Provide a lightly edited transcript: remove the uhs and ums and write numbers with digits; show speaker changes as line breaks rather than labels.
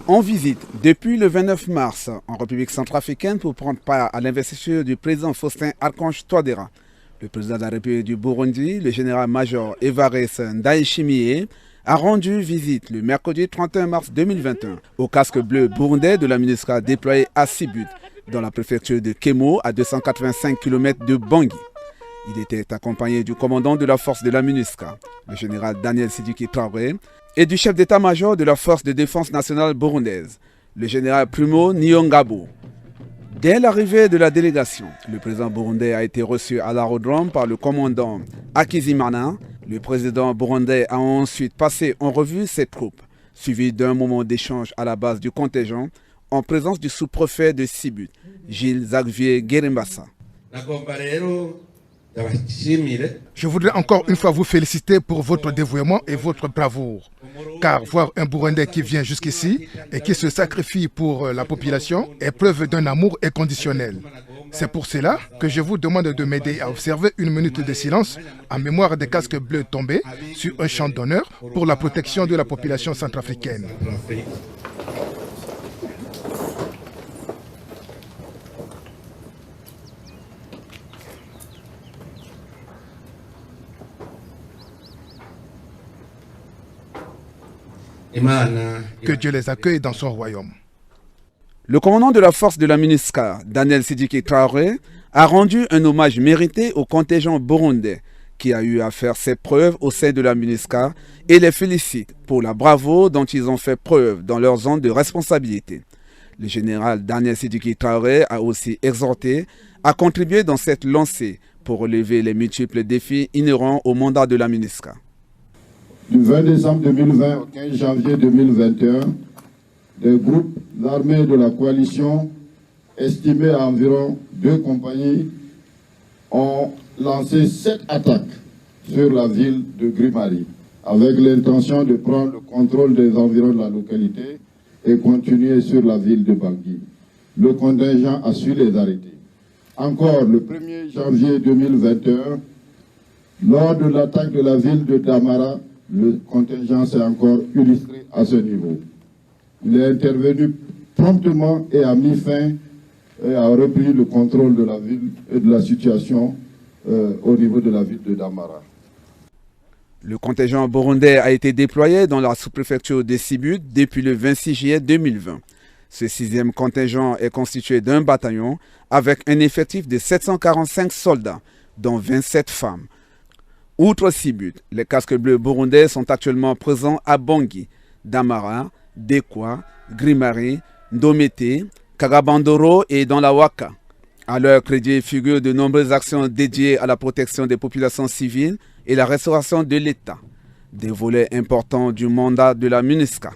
En visite depuis le 29 mars en République centrafricaine pour prendre part à l'investiture du président Faustin Archange Touadéra. Le président de la République du Burundi, le général-major Evariste Ndayishimiye, a rendu visite le mercredi 31 mars 2021 au casque bleu burundais de la MINUSCA déployé à Sibut, dans la préfecture de Kémo, à 285 km de Bangui. Il était accompagné du commandant de la force de la MINUSCA, le général Daniel Sidiki Traoré, et du chef d'état-major de la force de défense nationale burundaise, le général Primo Niyongabo. Dès l'arrivée de la délégation, le président burundais a été reçu à l'aérodrome par le commandant Hakizimana. Le président burundais a ensuite passé en revue ses troupes, suivi d'un moment d'échange à la base du contingent en présence du sous-préfet de Sibut, Gilles Xavier Guerembassa.
Je voudrais encore une fois vous féliciter pour votre dévouement et votre bravoure. Car voir un Burundais qui vient jusqu'ici et qui se sacrifie pour la population est preuve d'un amour inconditionnel. C'est pour cela que je vous demande de m'aider à observer une minute de silence en mémoire des casques bleus tombés sur un champ d'honneur pour la protection de la population centrafricaine. Que Dieu les accueille dans son royaume.
Le commandant de la force de la MINUSCA, Daniel Sidiki Traoré, a rendu un hommage mérité au contingent burundais qui a eu à faire ses preuves au sein de la MINUSCA et les félicite pour la bravoure dont ils ont fait preuve dans leur zone de responsabilité. Le général Daniel Sidiki Traoré a aussi exhorté à contribuer dans cette lancée pour relever les multiples défis inhérents au mandat de la MINUSCA.
Du 20 décembre 2020 au 15 janvier 2021, des groupes armés de la coalition, estimés à environ 2 compagnies, ont lancé 7 attaques sur la ville de Grimari, avec l'intention de prendre le contrôle des environs de la localité et continuer sur la ville de Bangui. Le contingent a su les arrêter. Encore le 1er janvier 2021, lors de l'attaque de la ville de Damara, le contingent s'est encore illustré à ce niveau. Il est intervenu promptement et a mis fin et a repris le contrôle de la ville et de la situation au niveau de la ville de Damara.
Le contingent burundais a été déployé dans la sous-préfecture de Sibut depuis le 26 juillet 2020. Ce 6e contingent est constitué d'un bataillon avec un effectif de 745 soldats, dont 27 femmes. Outre Sibut, les casques bleus burundais sont actuellement présents à Bangui, Damara, Dekwa, Grimari, Ndomete, Kagabandoro et dans la Waka. À leur crédit figurent de nombreuses actions dédiées à la protection des populations civiles et la restauration de l'État, des volets importants du mandat de la MINUSCA.